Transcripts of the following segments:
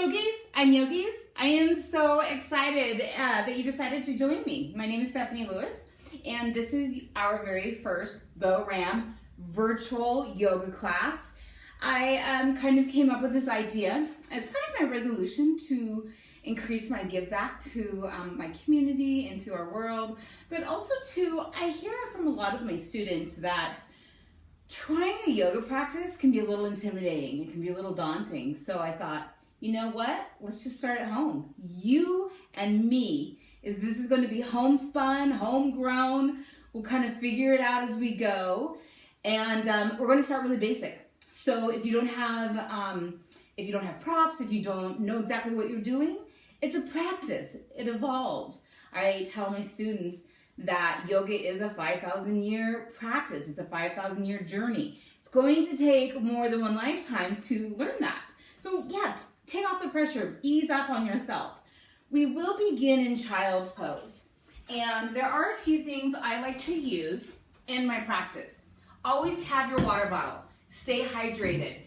Yogis and Yogis. I am so excited that you decided to join me. My name is Stephanie Lewis, and this is our very first BeauRam virtual yoga class. I kind of came up with this idea as part of my resolution to increase my give back to my community and to our world, but also I hear from a lot of my students that trying a yoga practice can be a little intimidating. It can be a little daunting. So I thought, you know what? Let's just start at home. You and me. This is going to be homespun, homegrown. We'll kind of figure it out as we go. And we're going to start really basic. So if you don't have props, if you don't know exactly what you're doing, it's a practice. It evolves. I tell my students that yoga is a 5,000 year practice. It's a 5,000 year journey. It's going to take more than one lifetime to learn that. So yeah, take off the pressure, ease up on yourself. We will begin in child's pose. And there are a few things I like to use in my practice. Always have your water bottle. Stay hydrated.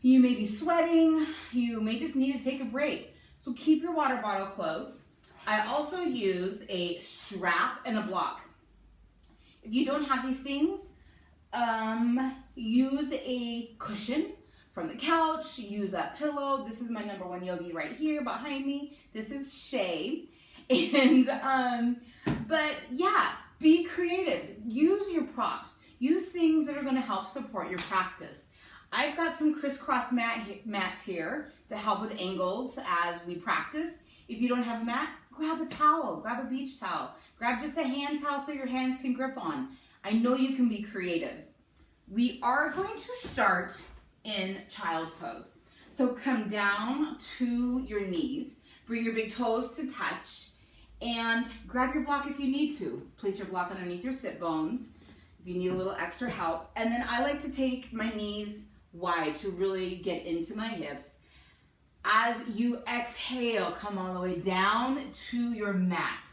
You may be sweating. You may just need to take a break. So keep your water bottle close. I also use a strap and a block. If you don't have these things, use a cushion from the couch, use a pillow. This is my number one yogi right here behind me. This is Shay. And, but yeah, be creative. Use your props. Use things that are gonna help support your practice. I've got some crisscross mats here to help with angles as we practice. If you don't have a mat, grab a towel, grab a beach towel, grab just a hand towel so your hands can grip on. I know you can be creative. We are going to start in child's pose. So come down to your knees, bring your big toes to touch, and grab your block if you need to. Place your block underneath your sit bones if you need a little extra help. And then I like to take my knees wide to really get into my hips. As you exhale, come all the way down to your mat.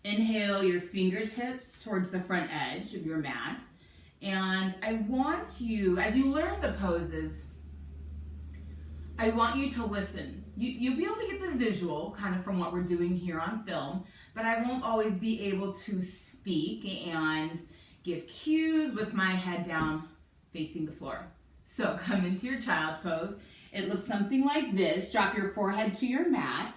Inhale your fingertips towards the front edge of your mat. And I want you, as you learn the poses, I want you to listen. You'll be able to get the visual kind of from what we're doing here on film, but I won't always be able to speak and give cues with my head down facing the floor. So come into your child's pose. It looks something like this. Drop your forehead to your mat.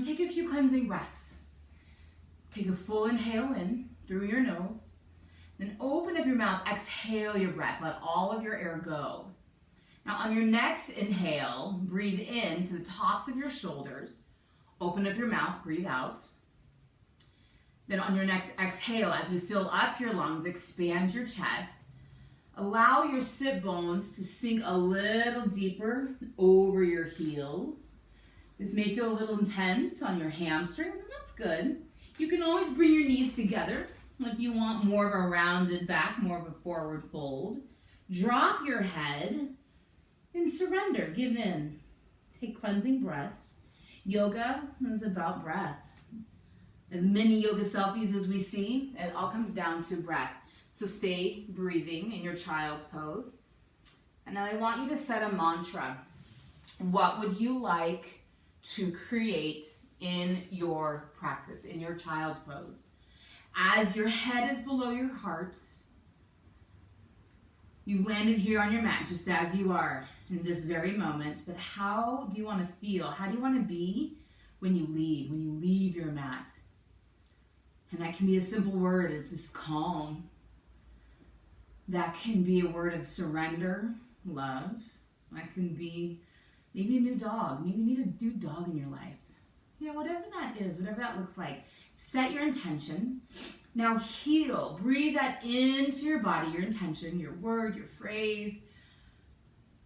Take a few cleansing breaths. Take a full inhale in through your nose. Then open up your mouth. Exhale your breath. Let all of your air go. Now on your next inhale, breathe in to the tops of your shoulders. Open up your mouth. Breathe out. Then on your next exhale, as you fill up your lungs, expand your chest. Allow your sit bones to sink a little deeper over your heels. This may feel a little intense on your hamstrings, and that's good. You can always bring your knees together if you want more of a rounded back, more of a forward fold. Drop your head and surrender, give in. Take cleansing breaths. Yoga is about breath. As many yoga selfies as we see, it all comes down to breath. So stay breathing in your child's pose. And now I want you to set a mantra. What would you like to create in your practice, in your child's pose? As your head is below your heart, you've landed here on your mat just as you are in this very moment. But how do you want to feel? How do you want to be when you leave your mat? And that can be a simple word as just calm. That can be a word of surrender, love. That can be maybe a new dog. Maybe you need a new dog in your life. Yeah, whatever that is, whatever that looks like. Set your intention. Now heal. Breathe that into your body, your intention, your word, your phrase.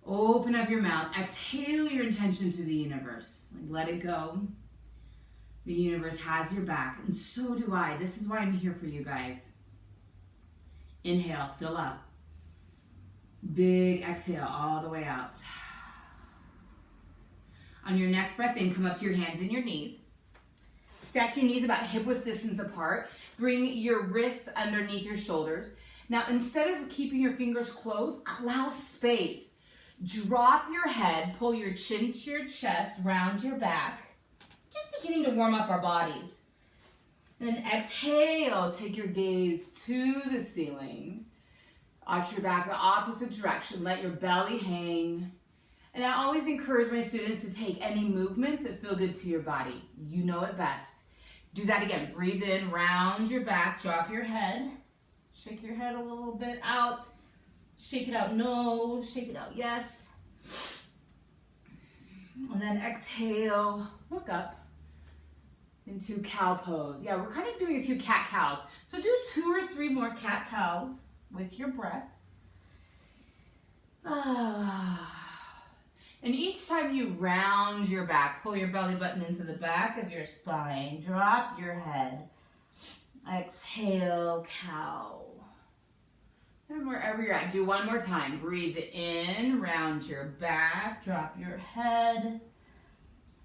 Open up your mouth. Exhale your intention to the universe. Let it go. The universe has your back, and so do I. This is why I'm here for you guys. Inhale, fill up. Big exhale all the way out. On your next breath in, come up to your hands and your knees. Stack your knees about hip width distance apart. Bring your wrists underneath your shoulders. Now, instead of keeping your fingers closed, allow space. Drop your head, pull your chin to your chest, round your back. Just beginning to warm up our bodies. And then exhale, take your gaze to the ceiling. Arch your back the opposite direction, let your belly hang. And I always encourage my students to take any movements that feel good to your body. You know it best. Do that again. Breathe in, round your back, drop your head. Shake your head a little bit out. Shake it out, no. Shake it out, yes. And then exhale, look up into cow pose. Yeah, we're kind of doing a few cat-cows. So do 2 or 3 more cat-cows with your breath. And each time you round your back, pull your belly button into the back of your spine. Drop your head. Exhale, cow. And wherever you're at, do one more time. Breathe in, round your back, drop your head.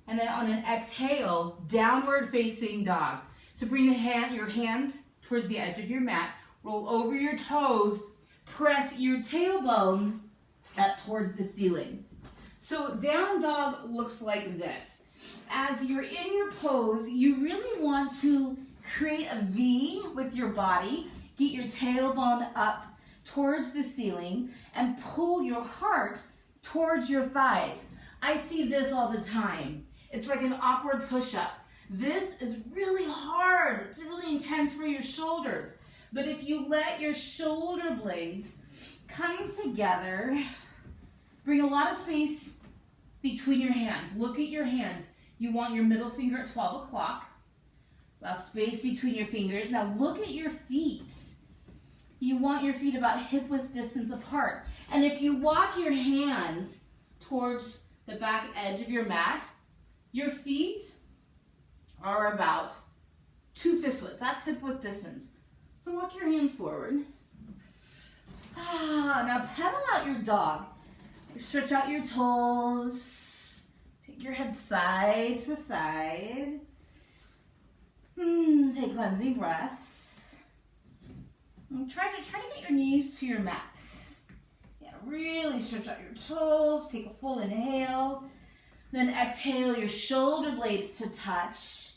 And then on an exhale, downward facing dog. So bring your hands towards the edge of your mat. Roll over your toes. Press your tailbone up towards the ceiling. So down dog looks like this. As you're in your pose, you really want to create a V with your body. Get your tailbone up towards the ceiling and pull your heart towards your thighs. I see this all the time. It's like an awkward push-up. This is really hard. It's really intense for your shoulders. But if you let your shoulder blades come together, bring a lot of space between your hands. Look at your hands. You want your middle finger at 12 o'clock. Allow space between your fingers. Now look at your feet. You want your feet about hip-width distance apart. And if you walk your hands towards the back edge of your mat, your feet are about 2 fist widths. That's hip-width distance. So walk your hands forward. Now pedal out your dog. Stretch out your toes. Take your head side to side. Take cleansing breaths. And try to get your knees to your mat. Yeah, really stretch out your toes. Take a full inhale. Then exhale your shoulder blades to touch.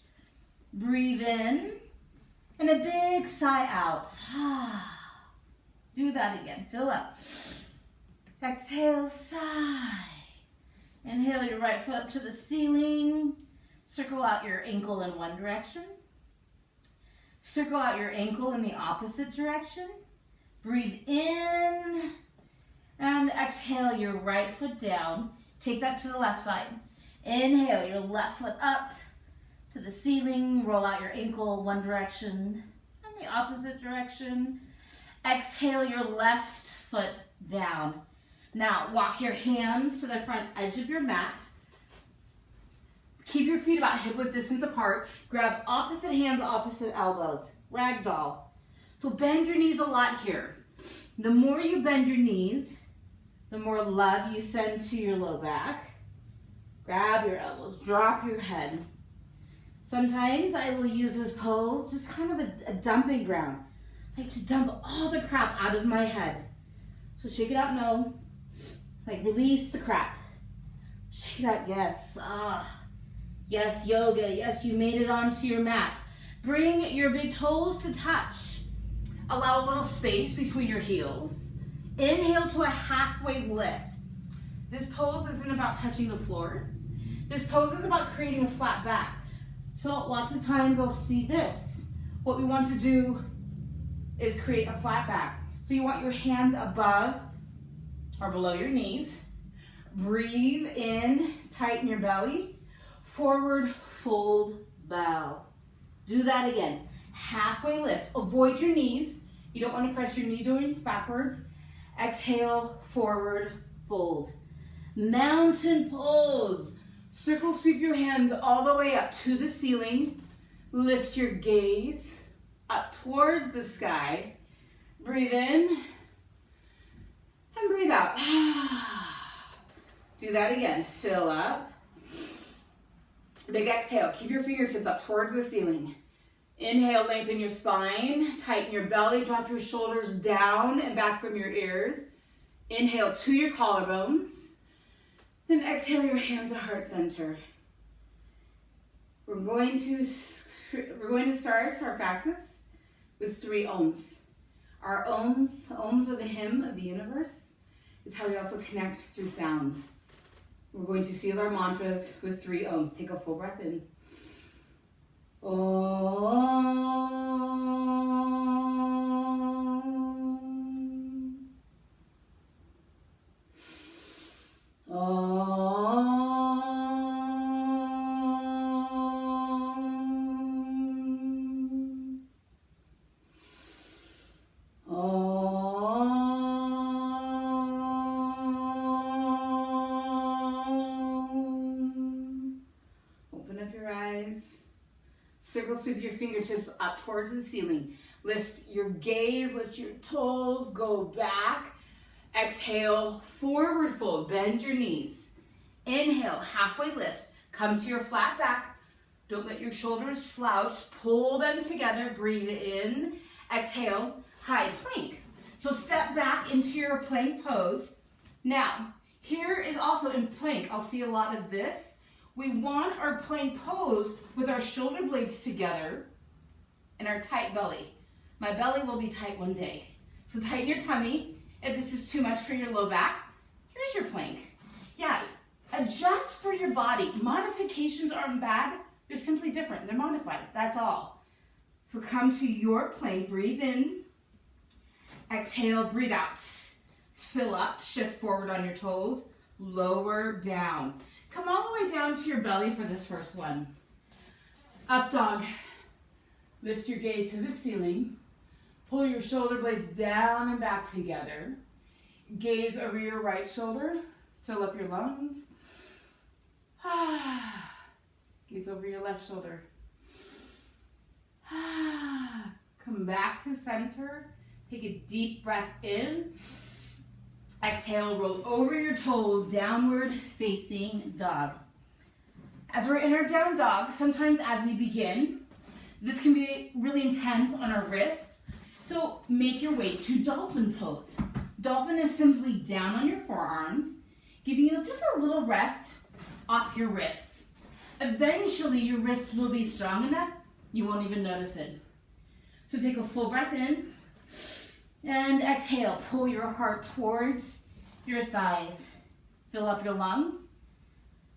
Breathe in. And a big sigh out. Do that again. Fill up. Exhale, sigh. Inhale your right foot up to the ceiling. Circle out your ankle in one direction. Circle out your ankle in the opposite direction. Breathe in. And exhale your right foot down. Take that to the left side. Inhale your left foot up to the ceiling. Roll out your ankle one direction and the opposite direction. Exhale your left foot down. Now walk your hands to the front edge of your mat. Keep your feet about hip width distance apart. Grab opposite hands, opposite elbows. Ragdoll. So bend your knees a lot here. The more you bend your knees, the more love you send to your low back. Grab your elbows, drop your head. Sometimes I will use this pose just kind of a dumping ground. Like to dump all the crap out of my head. So shake it out, no. Like release the crap. Shake it out, yes. Yes, yoga, yes, you made it onto your mat. Bring your big toes to touch. Allow a little space between your heels. Inhale to a halfway lift. This pose isn't about touching the floor. This pose is about creating a flat back. So lots of times I'll see this. What we want to do is create a flat back. So you want your hands above or below your knees. Breathe in, tighten your belly. Forward, fold, bow. Do that again. Halfway lift. Avoid your knees. You don't want to press your knee joints backwards. Exhale, forward, fold. Mountain pose. Circle sweep your hands all the way up to the ceiling. Lift your gaze up towards the sky. Breathe in and breathe out. Do that again. Fill up. Big exhale. Keep your fingertips up towards the ceiling. Inhale, lengthen your spine, tighten your belly, drop your shoulders down and back from your ears. Inhale to your collarbones. Then exhale your hands at heart center. We're going to start our practice with 3 ohms. Our ohms are the hymn of the universe. It's how we also connect through sounds. We're going to seal our mantras with 3 ohms. Take a full breath in. Om. Open up your eyes. Circle sweep your fingertips up towards the ceiling. Lift your gaze, lift your toes, go back. Exhale, forward fold, bend your knees. Inhale, halfway lift. Come to your flat back. Don't let your shoulders slouch. Pull them together, breathe in. Exhale, high plank. So step back into your plank pose. Now, here is also in plank, I'll see a lot of this. We want our plank pose with our shoulder blades together and our tight belly. My belly will be tight one day. So tighten your tummy. If this is too much for your low back, here's your plank. Yeah, adjust for your body. Modifications aren't bad. They're simply different. They're modified. That's all. So come to your plank. Breathe in. Exhale, breathe out. Fill up. Shift forward on your toes. Lower down. Come all the way down to your belly for this first one. Up dog. Lift your gaze to the ceiling. Pull your shoulder blades down and back together. Gaze over your right shoulder. Fill up your lungs. Gaze over your left shoulder. Come back to center. Take a deep breath in. Exhale, roll over your toes, downward facing dog. As we're in our down dog, sometimes as we begin, this can be really intense on our wrists. So make your way to dolphin pose. Dolphin is simply down on your forearms, giving you just a little rest off your wrists. Eventually, your wrists will be strong enough, you won't even notice it. So take a full breath in. And exhale, pull your heart towards your thighs. Fill up your lungs.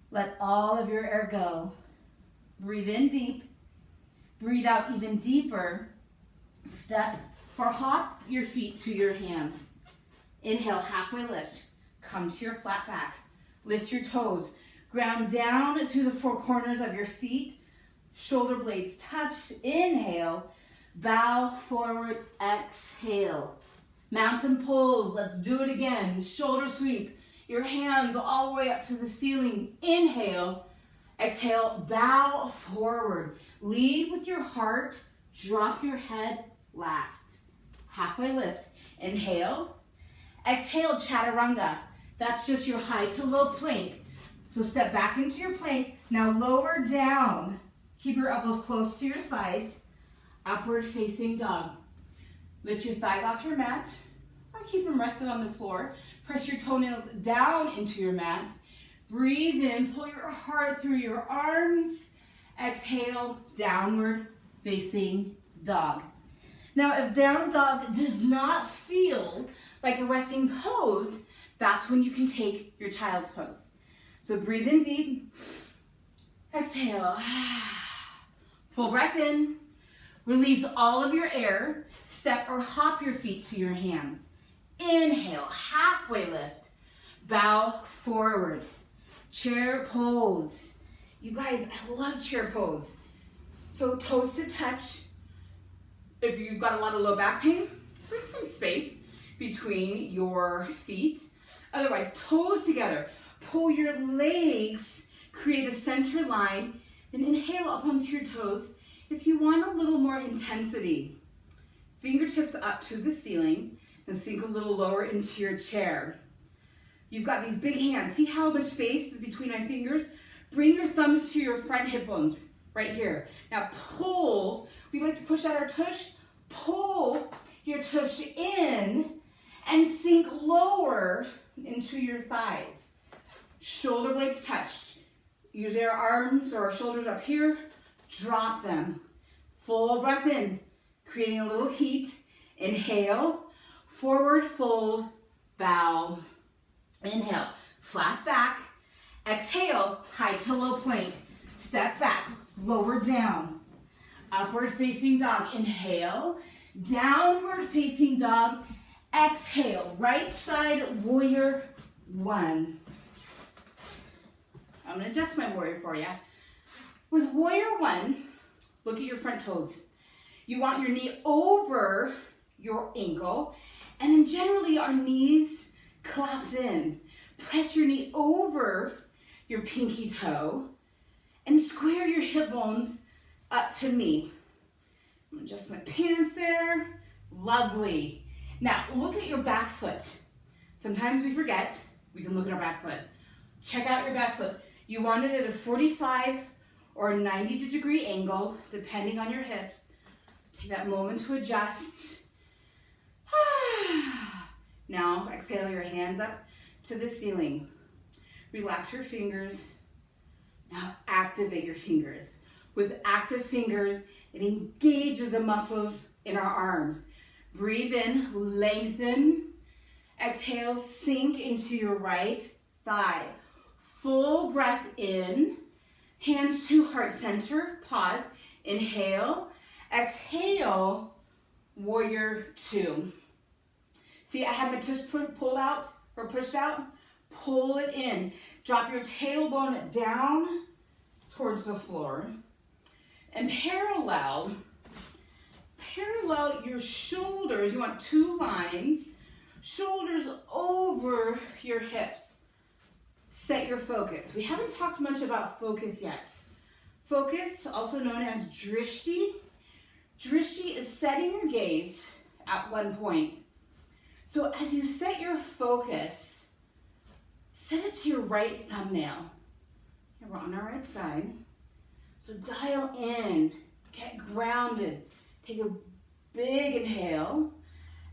Let all of your air go. Breathe in deep. Breathe out even deeper. Step or hop your feet to your hands. Inhale, halfway lift. Come to your flat back. Lift your toes. Ground down through the 4 corners of your feet. Shoulder blades touch. Inhale. Bow forward, exhale. Mountain pose, let's do it again. Shoulder sweep, your hands all the way up to the ceiling. Inhale, exhale, bow forward. Lead with your heart, drop your head last. Halfway lift, inhale. Exhale, chaturanga. That's just your high to low plank. So step back into your plank. Now lower down. Keep your elbows close to your sides. Upward facing dog. Lift your thighs off your mat or keep them rested on the floor. Press your toenails down into your mat. Breathe in, pull your heart through your arms. Exhale, downward facing dog. Now, if down dog does not feel like a resting pose, that's when you can take your child's pose. So breathe in deep. Exhale. Full breath in. Release all of your air. Step or hop your feet to your hands. Inhale, halfway lift. Bow forward. Chair pose. You guys, I love chair pose. So toes to touch. If you've got a lot of low back pain, bring some space between your feet. Otherwise, toes together. Pull your legs, create a center line, then inhale up onto your toes. If you want a little more intensity, fingertips up to the ceiling and sink a little lower into your chair. You've got these big hands. See how much space is between my fingers? Bring your thumbs to your front hip bones right here. Now pull We like to push out our tush. Pull your tush in and sink lower into your thighs. Shoulder blades touched. Usually our arms or our shoulders up here. Drop them. Full breath in, creating a little heat. Inhale, forward fold, bow. Inhale, flat back. Exhale, high to low plank. Step back, lower down. Upward facing dog. Inhale, downward facing dog. Exhale, right side warrior one. I'm gonna adjust my warrior for you. With warrior one, look at your front toes. You want your knee over your ankle, and then generally our knees collapse in. Press your knee over your pinky toe and square your hip bones up to me. I'm gonna adjust my pants there. Lovely. Now look at your back foot. Sometimes we forget, we can look at our back foot. Check out your back foot. You want it at a 45 or a 90-degree angle, depending on your hips. Take that moment to adjust. Now exhale your hands up to the ceiling. Relax your fingers. Now activate your fingers. With active fingers, it engages the muscles in our arms. Breathe in, lengthen. Exhale, sink into your right thigh. Full breath in. Hands to heart center. Pause. Inhale. Exhale. Warrior two. See, I have my tush pulled out or pushed out. Pull it in. Drop your tailbone down towards the floor. And parallel your shoulders. You want two lines. Shoulders over your hips. Set your focus. We haven't talked much about focus yet. Focus, also known as drishti. Drishti is setting your gaze at one point. So as you set your focus, set it to your right thumbnail. Here, we're on our right side. So dial in, get grounded. Take a big inhale.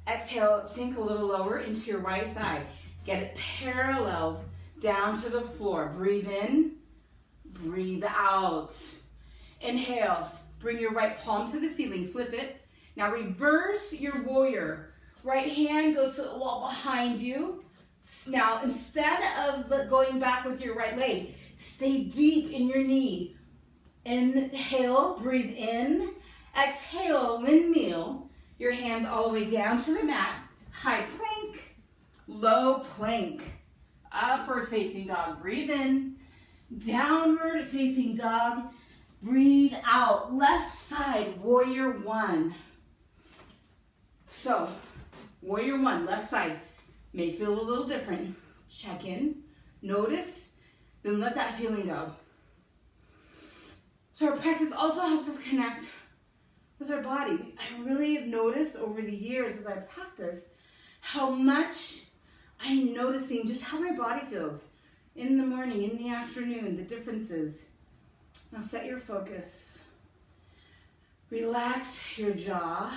Exhale, sink a little lower into your right thigh. Get it paralleled down to the floor. Breathe in, breathe out. Inhale, bring your right palm to the ceiling, flip it. Now reverse your warrior. Right hand goes to the wall behind you. Now, instead of going back with your right leg, stay deep in your knee. Inhale, breathe in. Exhale, windmill. Your hands all the way down to the mat. High plank, low plank. Upward facing dog, breathe in. Downward facing dog, breathe out. Left side, warrior one. So, warrior one, left side. May feel a little different. Check in, notice, then let that feeling go. So our practice also helps us connect with our body. I really have noticed over the years as I practice how much I'm noticing just how my body feels in the morning, in the afternoon, the differences. Now set your focus. Relax your jaw.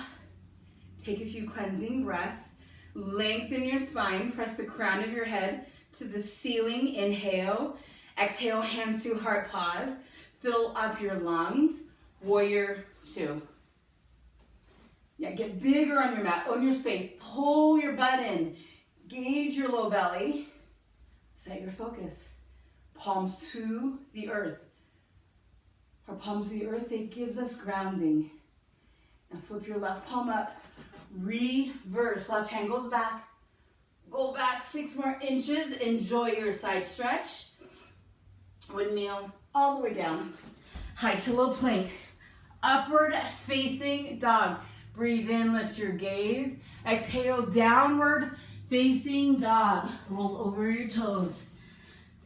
Take a few cleansing breaths. Lengthen your spine. Press the crown of your head to the ceiling. Inhale. Exhale, hands to heart. Pause. Fill up your lungs. Warrior two. Yeah, get bigger on your mat. Own your space. Pull your butt in. Gauge your low belly. Set your focus. Palms to the earth. Our palms to the earth, it gives us grounding. Now flip your left palm up. Reverse. Left hand goes back. Go back 6 more inches. Enjoy your side stretch. Windmill all the way down. High to low plank. Upward facing dog. Breathe in, lift your gaze. Exhale, downward facing dog. Roll over your toes.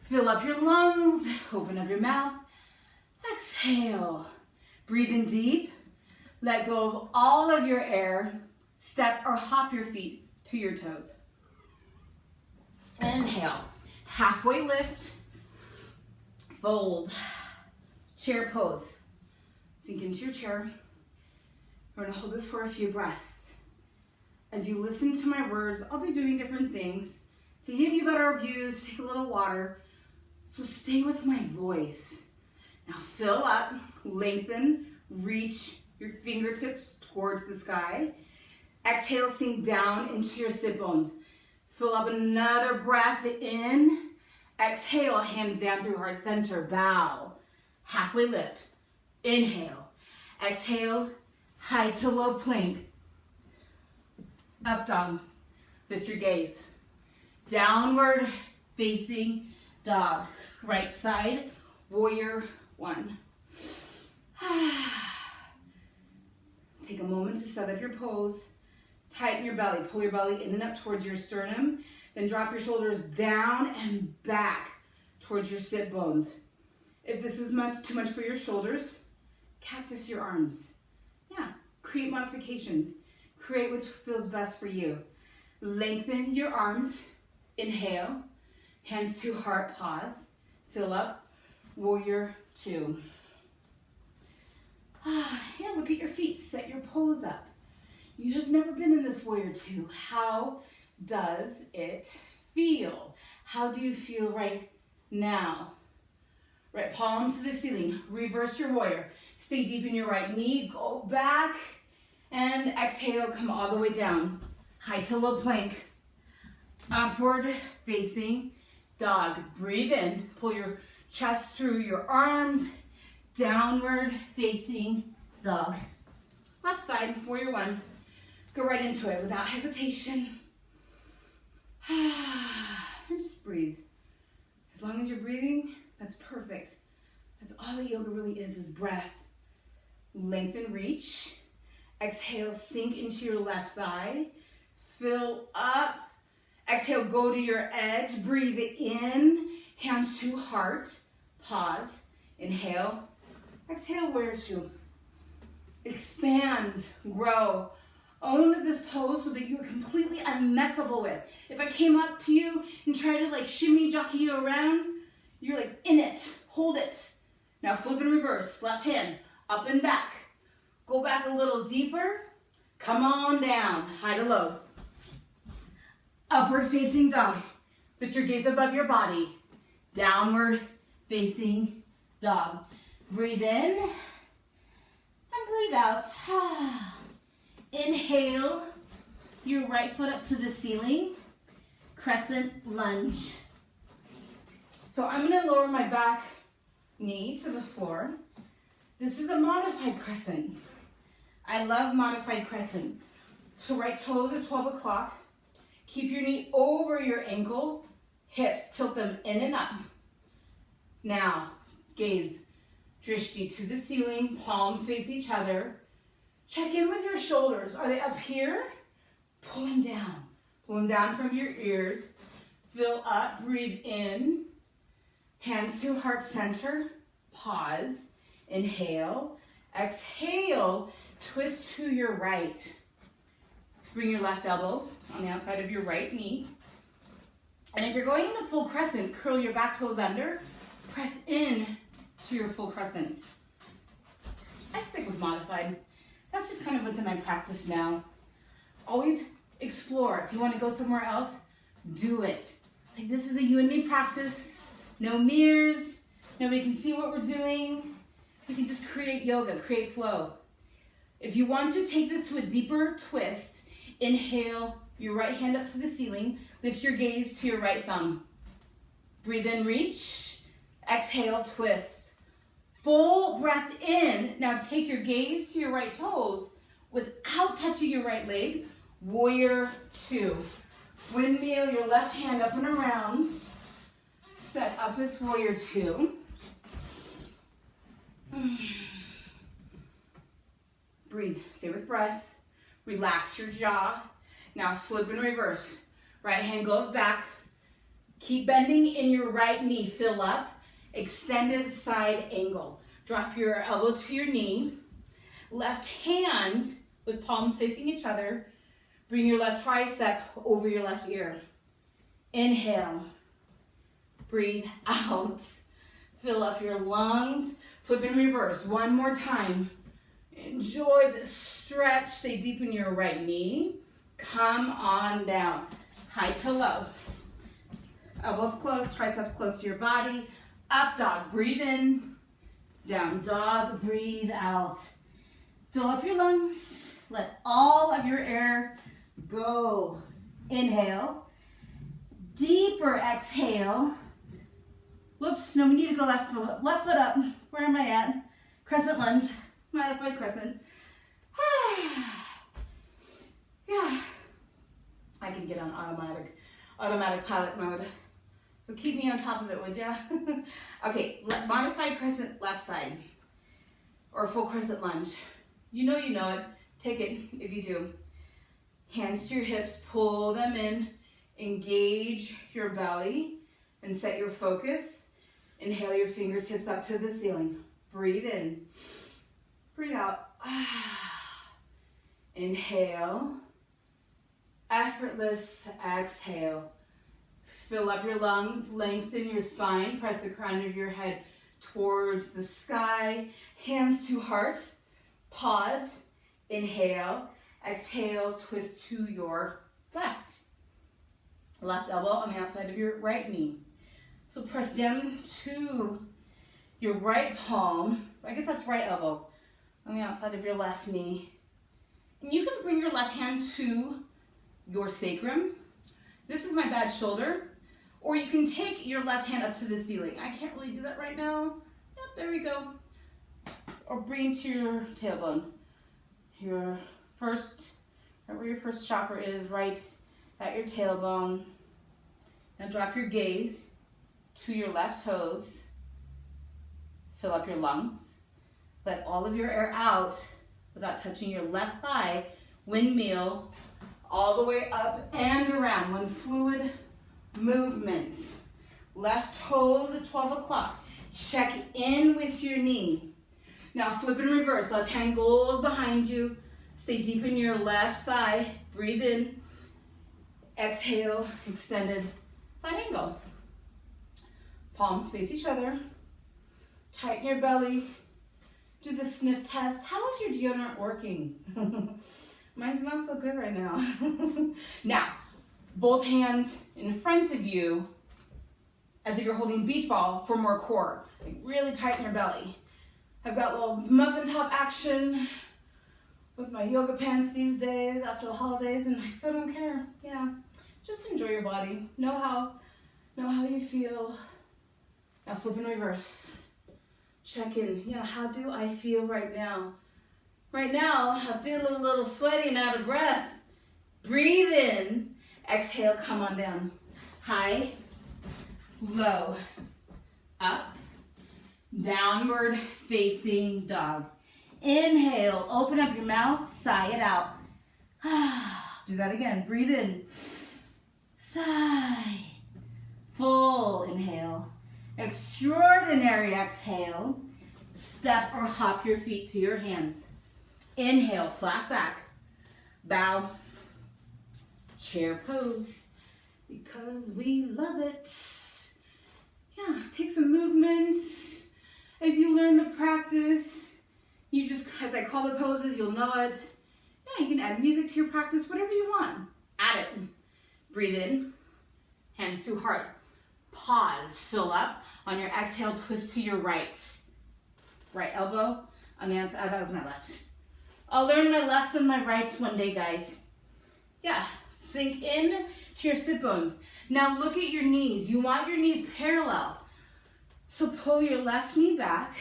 Fill up your lungs. Open up your mouth. Exhale. Breathe in deep. Let go of all of your air. Step or hop your feet to your toes. Inhale. Halfway lift. Fold. Chair pose. Sink into your chair. We're gonna hold this for a few breaths. As you listen to my words, I'll be doing different things to give you better views. Take a little water. So stay with my voice. Now fill up, lengthen, reach your fingertips towards the sky. Exhale, sink down into your sit bones. Fill up another breath in. Exhale, hands down through heart center. Bow. Halfway lift. Inhale. Exhale, high to low plank. Up dog. Lift your gaze. Downward facing dog. Right side, warrior one. Take a moment to set up your pose. Tighten your belly. Pull your belly in and up towards your sternum. Then drop your shoulders down and back towards your sit bones. If this is too much for your shoulders, cactus your arms. Yeah, create modifications. Create what feels best for you. Lengthen your arms. Inhale. Hands to heart, pause. Fill up. Warrior two. Yeah, look at your feet. Set your pose up. You have never been in this warrior two. How does it feel? How do you feel right now? Right palm to the ceiling. Reverse your warrior. Stay deep in your right knee. Go back. And exhale, come all the way down. High to low plank. Upward facing dog. Breathe in. Pull your chest through your arms. Downward facing dog. Left side, warrior one. Go right into it without hesitation. And just breathe. As long as you're breathing, that's perfect. That's all that yoga really is breath. Lengthen, reach. Exhale, sink into your left thigh. Fill up. Exhale, go to your edge. Breathe in. Hands to heart. Pause. Inhale. Exhale, warrior two. Expand, grow. Own this pose so that you're completely unmessable with. If I came up to you and tried to like shimmy jockey you around, you're like in it, hold it. Now flip and reverse, left hand, up and back. Go back a little deeper, come on down, high to low. Upward facing dog, lift your gaze above your body. Downward facing dog. Breathe in and breathe out. Inhale, your right foot up to the ceiling, crescent lunge. So I'm gonna lower my back knee to the floor. This is a modified crescent. I love modified crescent. So right toes at 12 o'clock. Keep your knee over your ankle, hips, tilt them in and up. Now, gaze, drishti to the ceiling, palms face each other. Check in with your shoulders. Are they up here? Pull them down. Pull them down from your ears. Fill up, breathe in. Hands to heart center. Pause. Inhale. Exhale. Twist to your right. Bring your left elbow on the outside of your right knee. And if you're going in a full crescent, curl your back toes under. Press in to your full crescent. I stick with modified. That's just kind of what's in my practice now. Always explore. If you want to go somewhere else, do it. Like this is a you and me practice. No mirrors. Nobody can see what we're doing. We can just create yoga, create flow. If you want to take this to a deeper twist, inhale your right hand up to the ceiling. Lift your gaze to your right thumb. Breathe in, reach. Exhale, twist. Full breath in. Now take your gaze to your right toes without touching your right leg. Warrior two. Windmill your left hand up and around. Set up this warrior two. Breathe. Stay with breath. Relax your jaw. Now flip and reverse. Right hand goes back. Keep bending in your right knee. Fill up. Extended side angle. Drop your elbow to your knee. Left hand with palms facing each other. Bring your left tricep over your left ear. Inhale. Breathe out. Fill up your lungs. Flip and reverse. One more time. Enjoy this stretch. Stay deep in your right knee. Come on down. High to low. Elbows close, triceps close to your body. Up dog, breathe in. Down dog, breathe out. Fill up your lungs. Let all of your air go. Inhale. Deeper exhale. Whoops, no, we need to go left foot up. Where am I at? Crescent lunge. Modified crescent. Yeah. I can get on automatic pilot mode. So keep me on top of it, would ya? Okay, modified crescent left side. Or full crescent lunge. You know it. Take it if you do. Hands to your hips, pull them in. Engage your belly and set your focus. Inhale your fingertips up to the ceiling. Breathe in. Breathe out. Inhale. Effortless exhale. Fill up your lungs, lengthen your spine, press the crown of your head towards the sky. Hands to heart. Pause. Inhale. Exhale, twist to your left. Left elbow on the outside of your right knee. So press down to your right palm. I guess that's right elbow on the outside of your left knee. And you can bring your left hand to your sacrum. This is my bad shoulder. Or you can take your left hand up to the ceiling. I can't really do that right now. Yep, there we go. Or bring to your tailbone. Your first, right where your first chakra is, right at your tailbone. Now drop your gaze to your left toes. Fill up your lungs. Let all of your air out without touching your left thigh. Windmill all the way up and around. One fluid movement. Left toes at 12 o'clock. Check in with your knee. Now flip and reverse. Left hand goes behind you. Stay deep in your left thigh. Breathe in. Exhale, extended side angle. Palms face each other. Tighten your belly. Do the sniff test. How is your deodorant working? Mine's not so good right now. Now, both hands in front of you as if you're holding beach ball for more core. Like really tighten your belly. I've got a little muffin top action with my yoga pants these days after the holidays, and I still don't care. Yeah, just enjoy your body. Know how you feel. Now flip and reverse. Check in. Yeah, how do I feel right now? Right now, I'm feeling a little sweaty and out of breath. Breathe in. Exhale, come on down. High, low, up, downward facing dog. Inhale, open up your mouth, sigh it out. Do that again. Breathe in. Sigh. Full inhale. Extraordinary exhale. Step or hop your feet to your hands. Inhale, flat back. Bow. Chair pose. Because we love it. Yeah, take some movements. As you learn the practice, you just, as I call the poses, you'll know it. Yeah, you can add music to your practice, whatever you want. Add it. Breathe in. Hands to heart. Pause. Fill up. On your exhale, twist to your right. Right elbow on the outside. That was my left. I'll learn my left and my right one day, guys. Yeah. Sink in to your sit bones. Now look at your knees. You want your knees parallel. So pull your left knee back.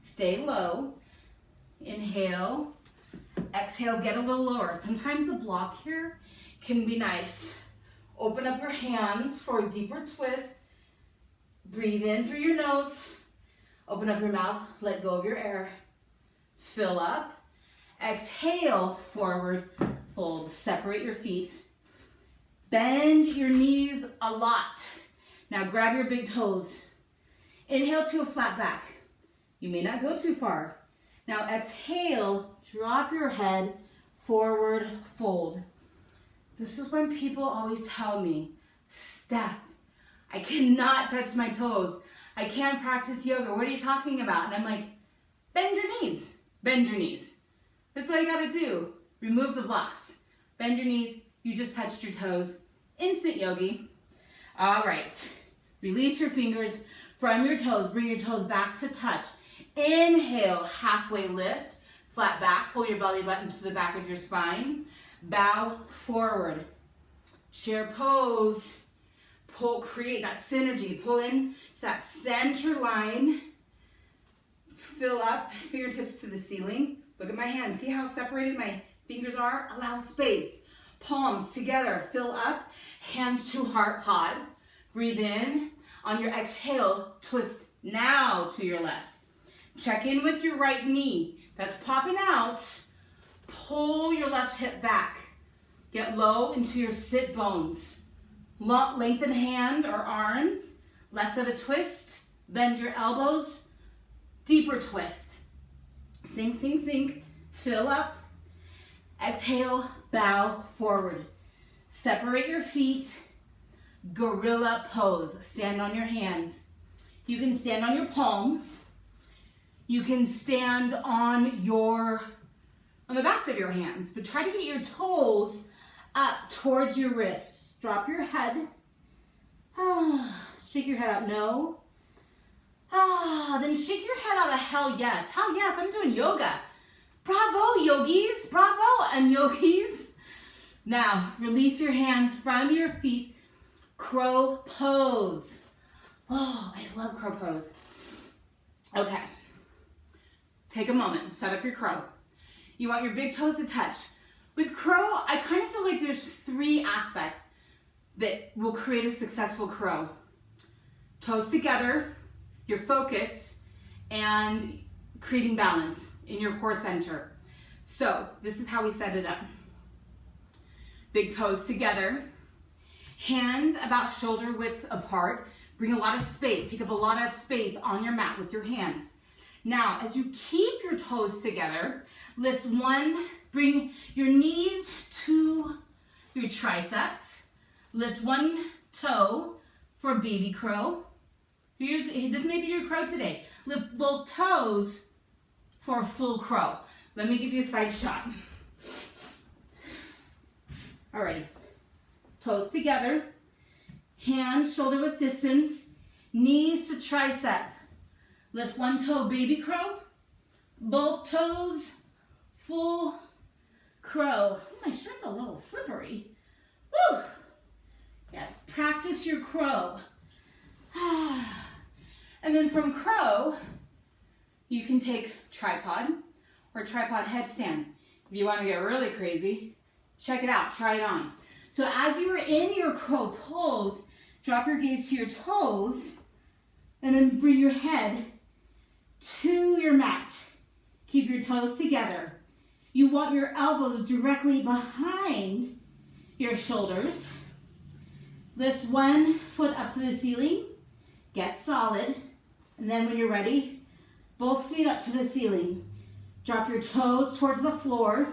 Stay low. Inhale. Exhale, get a little lower. Sometimes the block here can be nice. Open up your hands for a deeper twist. Breathe in through your nose. Open up your mouth. Let go of your air. Fill up. Exhale, forward fold. Separate your feet. Bend your knees a lot. Now grab your big toes. Inhale to a flat back. You may not go too far. Now exhale, drop your head, forward fold. This is when people always tell me, Steph, I cannot touch my toes. I can't practice yoga. What are you talking about? And I'm like, Bend your knees. Bend your knees. That's all you gotta do. Remove the blocks. Bend your knees. You just touched your toes. Instant yogi. All right. Release your fingers from your toes. Bring your toes back to touch. Inhale, halfway lift. Flat back. Pull your belly button to the back of your spine. Bow forward. Chair pose. Pull, create that synergy. Pull in to that center line. Fill up, fingertips to the ceiling. Look at my hands. See how separated my fingers are? Allow space. Palms together. Fill up. Hands to heart. Pause. Breathe in. On your exhale, twist now to your left. Check in with your right knee. That's popping out. Pull your left hip back. Get low into your sit bones. Lengthen hand or arms. Less of a twist. Bend your elbows. Deeper twist. Sink, sink, sink. Fill up. Exhale, bow forward. Separate your feet. Gorilla pose. Stand on your hands. You can stand on your palms. You can stand on the backs of your hands, but try to get your toes up towards your wrists. Drop your head. Shake your head out, no. Then shake your head out a hell yes. Hell yes, I'm doing yoga. Bravo, yogis. Bravo, unyogis. Now, release your hands from your feet. Crow pose. Oh, I love crow pose. Okay. Take a moment. Set up your crow. You want your big toes to touch. With crow, I kind of feel like there's 3 aspects that will create a successful crow. Toes together, your focus, and creating balance in your core center. So this is how we set it up. Big toes together, hands about shoulder width apart. Bring a lot of space, take up a lot of space on your mat with your hands. Now, as you keep your toes together, lift one, bring your knees to your triceps. Lift one toe for baby crow. This may be your crow today. Lift both toes for full crow. Let me give you a side shot. Alrighty. Toes together. Hands shoulder width distance. Knees to tricep. Lift one toe, baby crow. Both toes, full crow. My shirt's a little slippery. Woo! Yeah, practice your crow. And then from crow, you can take tripod or tripod headstand. If you want to get really crazy, check it out, try it on. So as you are in your crow pose, drop your gaze to your toes and then bring your head to your mat. Keep your toes together. You want your elbows directly behind your shoulders. Lift one foot up to the ceiling. Get solid. And then when you're ready, both feet up to the ceiling. Drop your toes towards the floor.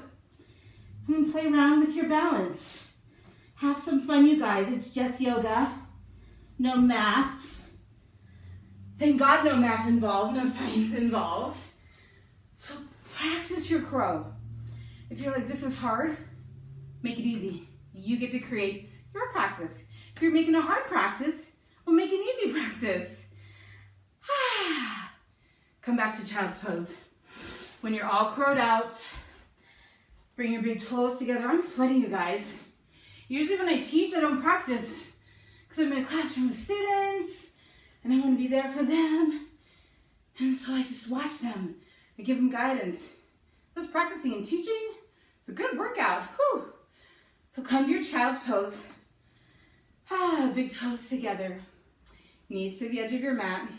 And play around with your balance. Have some fun, you guys. It's just yoga. No math. Thank God no math involved, no science involved. So practice your crow. If you're like, this is hard, make it easy. You get to create your practice. If you're making a hard practice, we'll make an easy practice. Come back to child's pose. When you're all crowed out, bring your big toes together. I'm sweating, you guys. Usually when I teach, I don't practice because I'm in a classroom with students and I want to be there for them. And so I just watch them. I give them guidance. This practicing and teaching is a good workout. Whew. So come to your child's pose. Big toes together. Knees to the edge of your mat.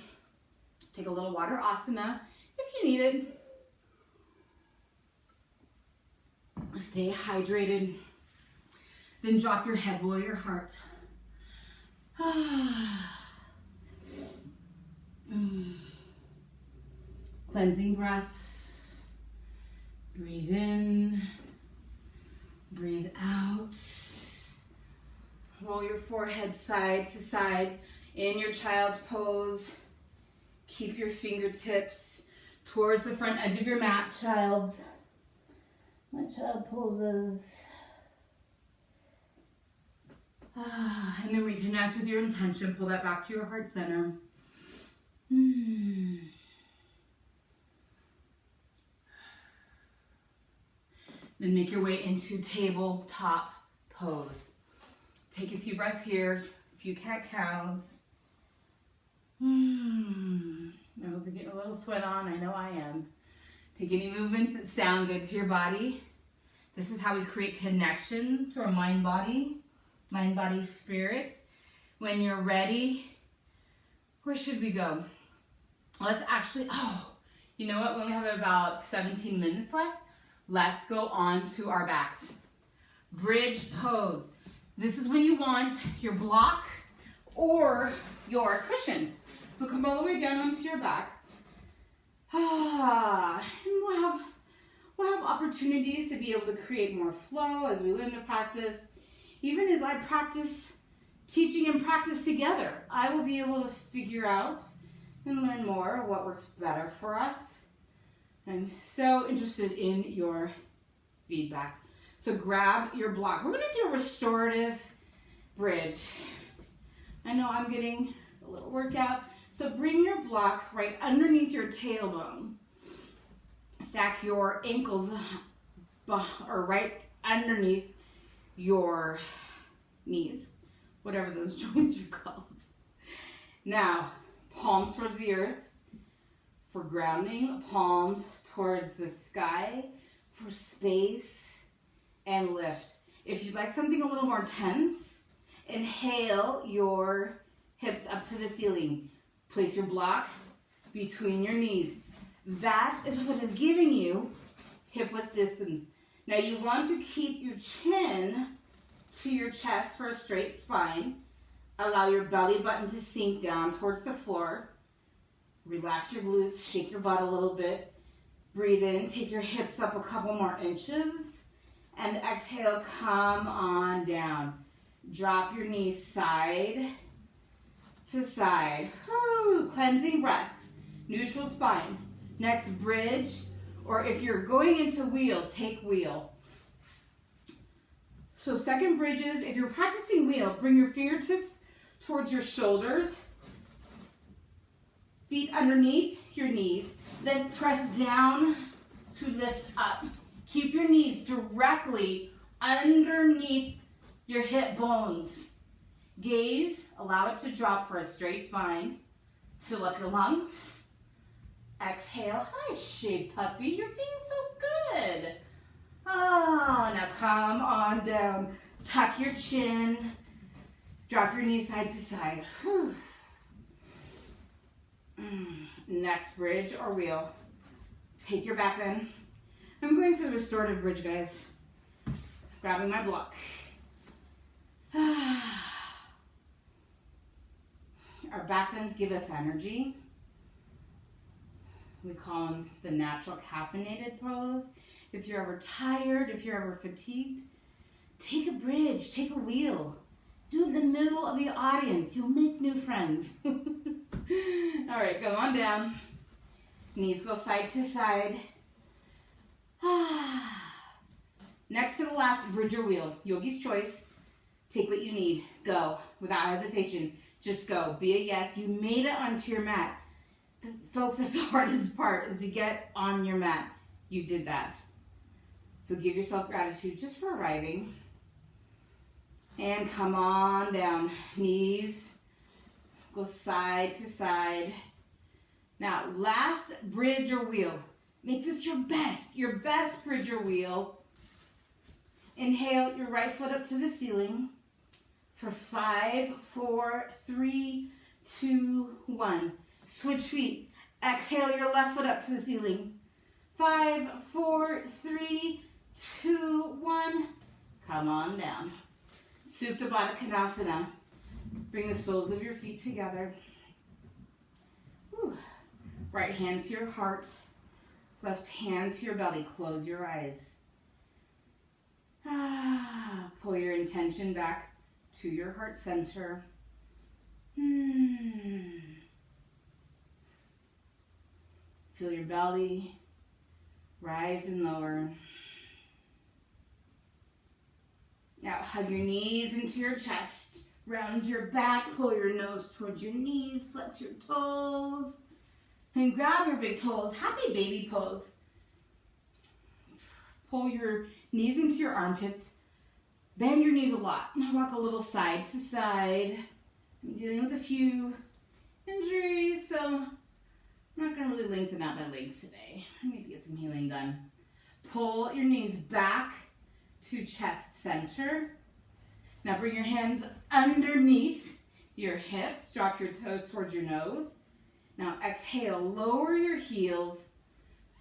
Take a little water asana if you need it. Stay hydrated. Then drop your head below your heart. Cleansing breaths. Breathe in. Breathe out. Roll your forehead side to side in your child's pose. Keep your fingertips towards the front edge of your mat, child. My child poses. And then reconnect with your intention. Pull that back to your heart center. Then make your way into tabletop pose. Take a few breaths here, a few cat-cows. I hope you're getting a little sweat on. I know I am. Take any movements that sound good to your body. This is how we create connection to our mind-body spirit. When you're ready, where should we go? Let's actually, you know what? We only have about 17 minutes left. Let's go on to our backs. Bridge pose. This is when you want your block or your cushion. So come all the way down onto your back. And we'll have opportunities to be able to create more flow as we learn the practice. Even as I practice teaching and practice together, I will be able to figure out and learn more what works better for us. I'm so interested in your feedback. So grab your block. We're going to do a restorative bridge. I know I'm getting a little workout. So bring your block right underneath your tailbone. Stack your ankles or right underneath your knees, whatever those joints are called. Now, palms towards the earth for grounding, palms towards the sky for space and lift. If you'd like something a little more tense, inhale your hips up to the ceiling. Place your block between your knees. That is what is giving you hip width distance. Now you want to keep your chin to your chest for a straight spine. Allow your belly button to sink down towards the floor. Relax your glutes, shake your butt a little bit. Breathe in, take your hips up a couple more inches. And exhale, come on down. Drop your knees side to side. Woo, cleansing breaths. Neutral spine. Next, bridge. Or if you're going into wheel, take wheel. So second bridges, if you're practicing wheel, bring your fingertips towards your shoulders. Feet underneath your knees. Then press down to lift up. Keep your knees directly underneath your hip bones. Gaze, allow it to drop for a straight spine. Fill up your lungs. Exhale. Hi, shade puppy. You're being so good. Now come on down. Tuck your chin. Drop your knees side to side. Whew. Next bridge or wheel. Take your back bend. I'm going for the restorative bridge, guys. Grabbing my block. Our back bends give us energy. We call them the natural caffeinated pose. If you're ever tired, if you're ever fatigued, take a bridge, take a wheel. Do it in the middle of the audience. You'll make new friends. All right, go on down. Knees go side to side. Next to the last, bridge or wheel. Yogi's choice. Take what you need. Go without hesitation. Just go. Be a yes. You made it onto your mat. Folks, that's the hardest part is to get on your mat. You did that. So give yourself gratitude just for arriving. And come on down. Knees go side to side. Now, last bridge or wheel. Make this your best bridge or wheel. Inhale your right foot up to the ceiling for 5, 4, 3, 2, 1. Switch feet. Exhale your left foot up to the ceiling. 5, 4, 3, 2, 1. Come on down. Supta Baddha Konasana. Bring the soles of your feet together. Whew. Right hand to your heart. Left hand to your belly. Close your eyes. Pull your intention back to your heart center. Feel your belly rise and lower. Now hug your knees into your chest. Round your back, pull your nose towards your knees, flex your toes, and grab your big toes. Happy baby pose. Pull your knees into your armpits. Bend your knees a lot. Walk a little side to side. I'm dealing with a few injuries, so I'm not going to really lengthen out my legs today. I need to get some healing done. Pull your knees back to chest center. Now bring your hands underneath your hips. Drop your toes towards your nose. Now exhale, lower your heels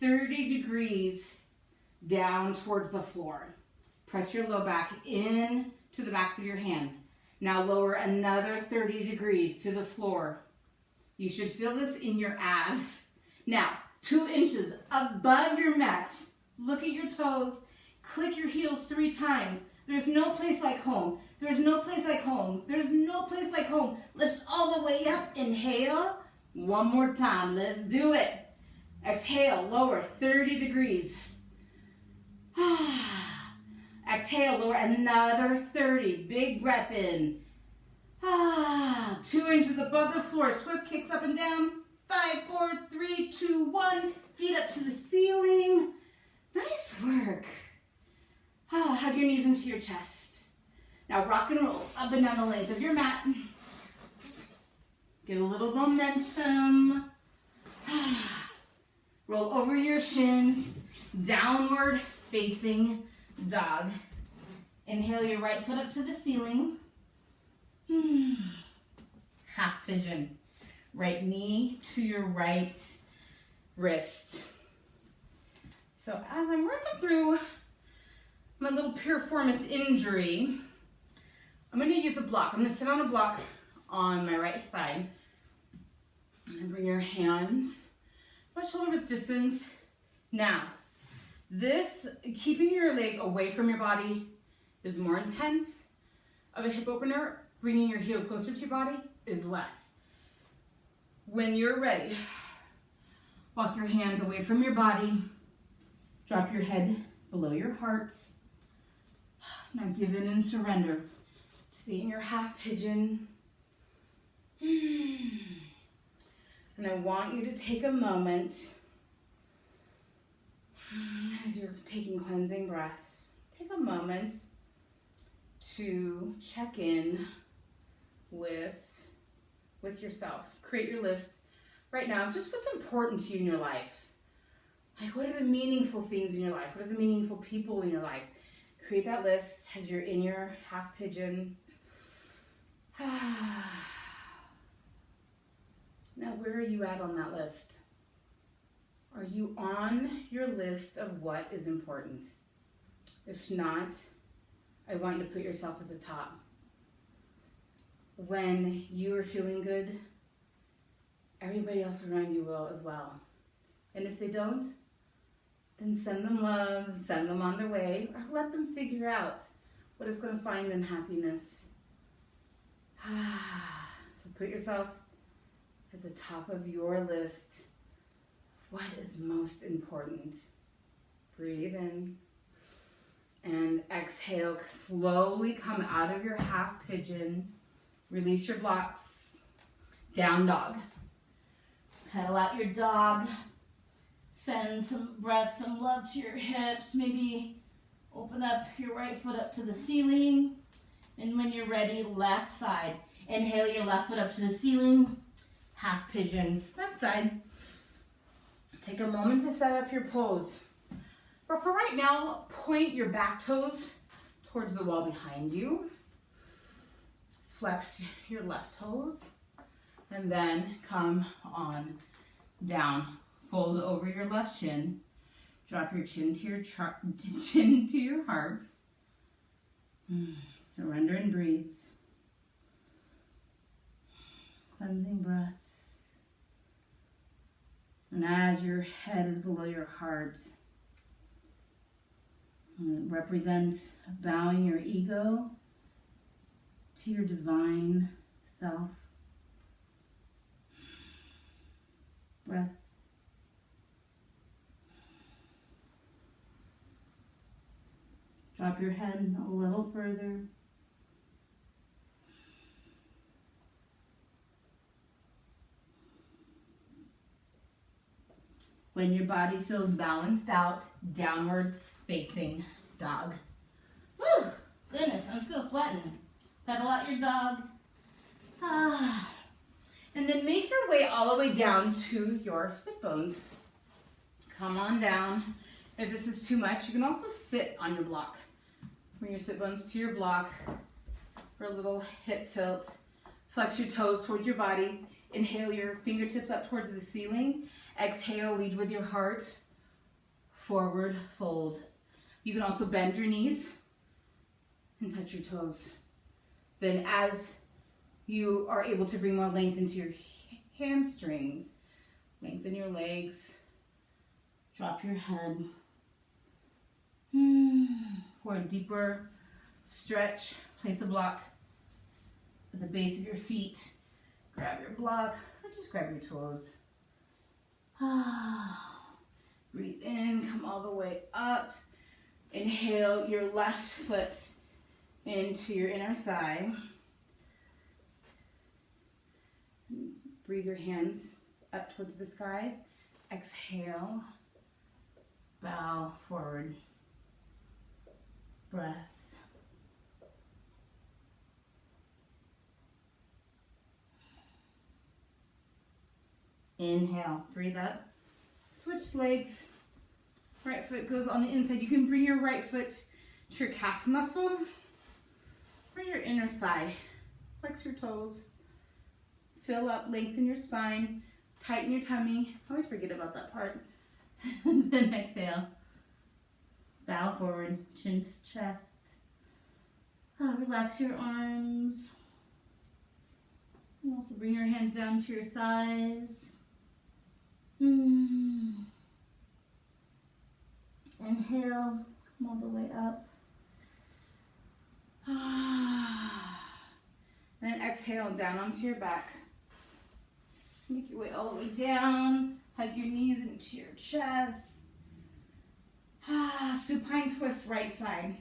30 degrees down towards the floor. Press your low back in to the backs of your hands. Now lower another 30 degrees to the floor. You should feel this in your abs. Now, 2 inches above your mat. Look at your toes. Click your heels 3 times. There's no place like home. There's no place like home. There's no place like home. Lift all the way up. Inhale. One more time. Let's do it. Exhale. Lower 30 degrees. Exhale. Lower another 30. Big breath in. 2 inches above the floor. Swift kicks up and down. 5, 4, 3, 2, 1. Feet up to the ceiling. Nice work. Hug your knees into your chest. Now rock and roll up and down the length of your mat. Get a little momentum. Roll over your shins. Downward facing dog. Inhale your right foot up to the ceiling. Half pigeon. Right knee to your right wrist. So as I'm working through my little piriformis injury, I'm going to use a block. I'm going to sit on a block on my right side. And bring your hands about shoulder width distance. Now, this, keeping your leg away from your body is more intense of a hip opener. Bringing your heel closer to your body is less. When you're ready, walk your hands away from your body. Drop your head below your heart. Now give in and surrender. Stay in your half pigeon. And I want you to take a moment as you're taking cleansing breaths. Take a moment to check in with yourself. Create your list right now, just what's important to you in your life. Like, what are the meaningful things in your life? What are the meaningful people in your life? Create that list as you're in your half pigeon. Now, where are you at on that list? Are you on your list of what is important? If not, I want you to put yourself at the top. When you are feeling good, everybody else around you will as well. And if they don't, then send them love, send them on their way, or let them figure out what is going to find them happiness. So put yourself at the top of your list. What is most important? Breathe in and exhale. Slowly come out of your half pigeon. Release your blocks. Down dog. Pedal out your dog. Send some breath, some love to your hips. Maybe open up your right foot up to the ceiling. And when you're ready, left side. Inhale your left foot up to the ceiling. Half pigeon, left side. Take a moment to set up your pose. But for right now, point your back toes towards the wall behind you. Flex your left toes. And then come on down. Fold over your left shin. Drop your chin to your chin to your heart. Surrender and breathe. Cleansing breath. And as your head is below your heart, it represents bowing your ego to your divine self. Breath. Drop your head a little further. When your body feels balanced out, downward facing dog. Whew, goodness, I'm still sweating. Pedal out your dog. And then make your way all the way down to your sit bones. Come on down. If this is too much, you can also sit on your block. Bring your sit bones to your block for a little hip tilt. Flex your toes towards your body. Inhale your fingertips up towards the ceiling. Exhale, lead with your heart. Forward fold. You can also bend your knees and touch your toes. Then as you are able to bring more length into your hamstrings, lengthen your legs, drop your head. For a deeper stretch, place a block at the base of your feet. Grab your block, or just grab your toes. Breathe in, come all the way up. Inhale your left foot into your inner thigh. Breathe your hands up towards the sky. Exhale, bow forward. Breath. Inhale, breathe up. Switch legs. Right foot goes on the inside. You can bring your right foot to your calf muscle or your inner thigh. Flex your toes. Fill up, lengthen your spine, tighten your tummy. I always forget about that part. Then exhale. Bow forward, chin to chest. Relax your arms. And also bring your hands down to your thighs. Inhale, come all the way up. And then exhale down onto your back. Just make your way all the way down. Hug your knees into your chest. Supine twist right side.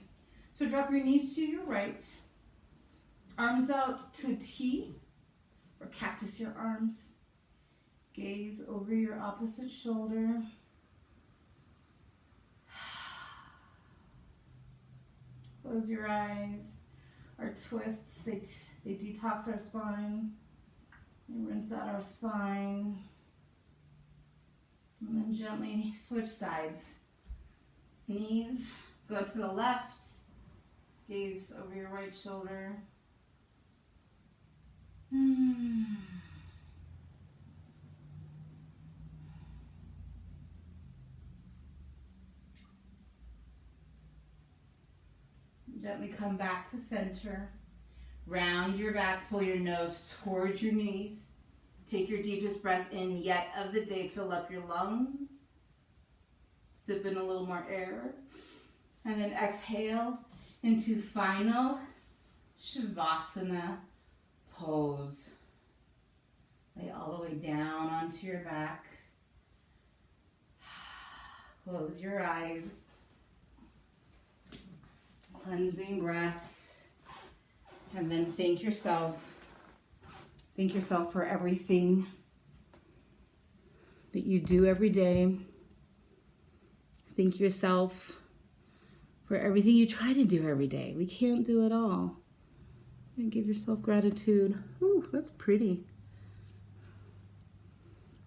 So drop your knees to your right. Arms out to a T or cactus your arms. Gaze over your opposite shoulder. Close your eyes. Our twists, they detox our spine. They rinse out our spine. And then gently switch sides. Knees go to the left. Gaze over your right shoulder. Gently come back to center. Round your back, pull your nose towards your knees. Take your deepest breath in yet of the day. Fill up your lungs. Sip in a little more air. And then exhale into final Shavasana pose. Lay all the way down onto your back. Close your eyes. Cleansing breaths. And then thank yourself. Thank yourself for everything that you do every day. Thank yourself for everything you try to do every day. We can't do it all. And give yourself gratitude. Ooh, that's pretty.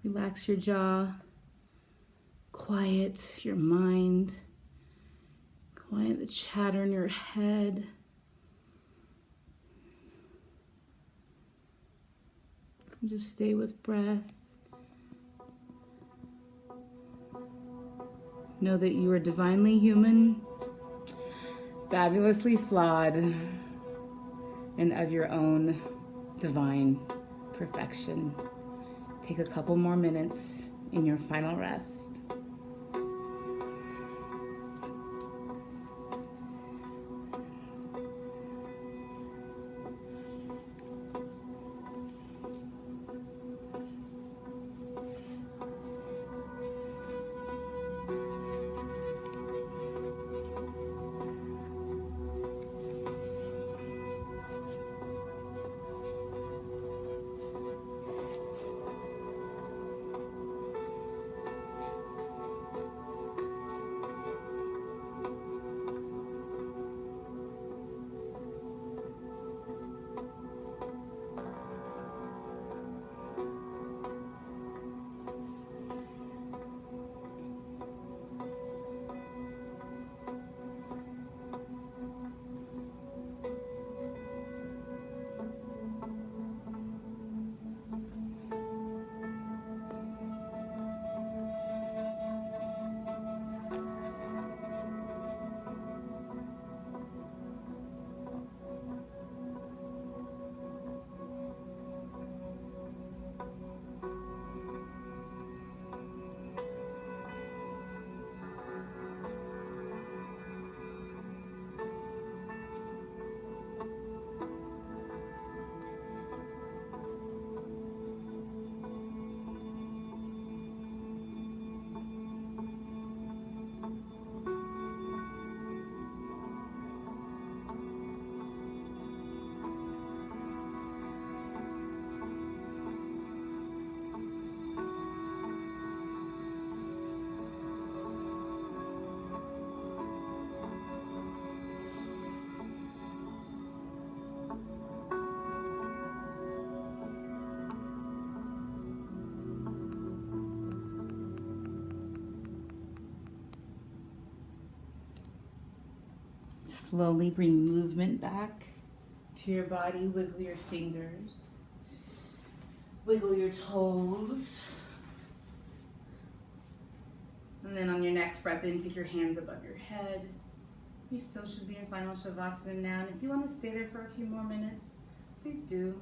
Relax your jaw. Quiet your mind. Quiet the chatter in your head. Just stay with breath. Know that you are divinely human, fabulously flawed, and of your own divine perfection. Take a couple more minutes in your final rest. slowly bring movement back to your body. Wiggle your fingers. Wiggle your toes. And then on your next breath in, take your hands above your head. You still should be in final Shavasana now. And if you want to stay there for a few more minutes, please do.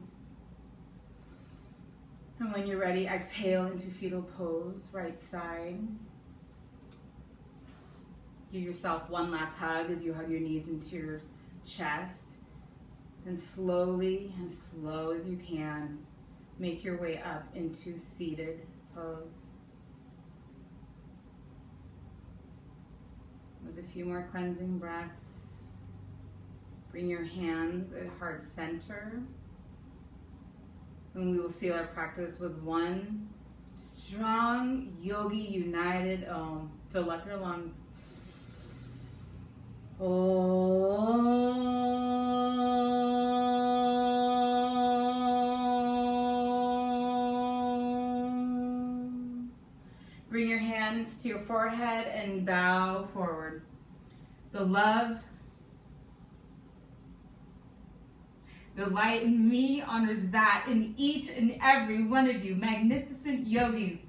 And when you're ready, exhale into fetal pose, right side. Give yourself one last hug as you hug your knees into your chest. And slowly, as slow as you can, make your way up into seated pose. With a few more cleansing breaths, bring your hands at heart center. And we will seal our practice with one strong yogi united Om. Fill up your lungs. Om. Bring your hands to your forehead and bow forward. The love, the light in me honors that in each and every one of you magnificent yogis.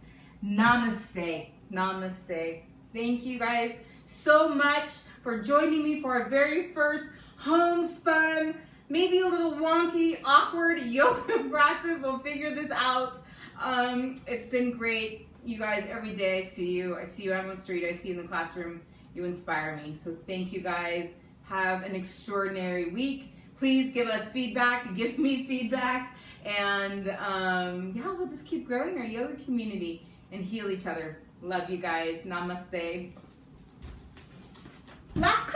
Namaste. Namaste. Thank you guys so much for joining me for our very first homespun, maybe a little wonky, awkward yoga practice. We'll figure this out. It's been great. You guys, every day I see you. I see you out on the street. I see you in the classroom. You inspire me. So thank you guys. Have an extraordinary week. Please give us feedback. Give me feedback. And yeah, we'll just keep growing our yoga community and heal each other. Love you guys. Namaste. Last